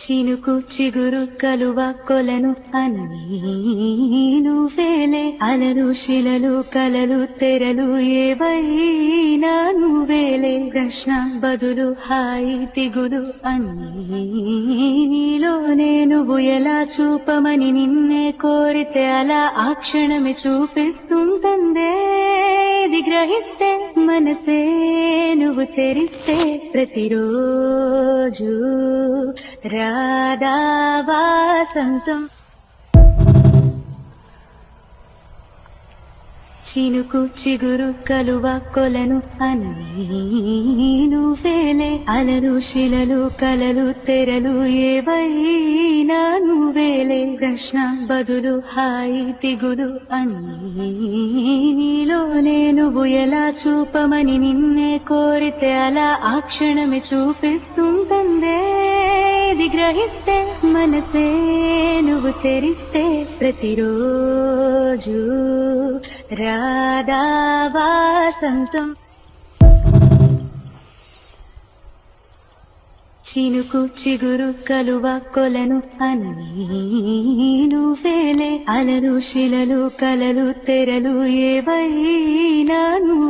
చినుకు చిగురు కలువ కొలను అన్నీ నువ్వేలే అలలు శిలలు కలలు తెరలు ఏవైనా నువ్వేలే ప్రశ్న బదులు హాయి దిగులు అన్నీ నీలోనే నువ్వు ఎలా చూపమని నిన్నే కోరితే అలా ఆ క్షణమే చూపిస్తుందందే గ్రహిస్తే మనసే నువ్వు తెరిస్తే ప్రతిరోజు రాధా వాసంతం చినుకు చిగురు కలువ కొలను అన్నీ నువ్వేలే అలలు శిలలు కలలు తెరలు ఏవైనా నువ్వేలే ప్రశ్న బదులు హాయి దిగులు అన్నీ నీలోనే నువ్వు ఎలా చూపమని నిన్నే కోరితే అలా ఆ క్షణమే చూపిస్తుందందే గ్రహిస్తే మనసే నువ్వు తెరిస్తే ప్రతిరోజు రాధా వాసంతం చినుకు చిగురు కలువ కొలను అన్నీ నువ్వేలే అలలు శిలలు కలలు తెరలు ఏవైనా నువ్వే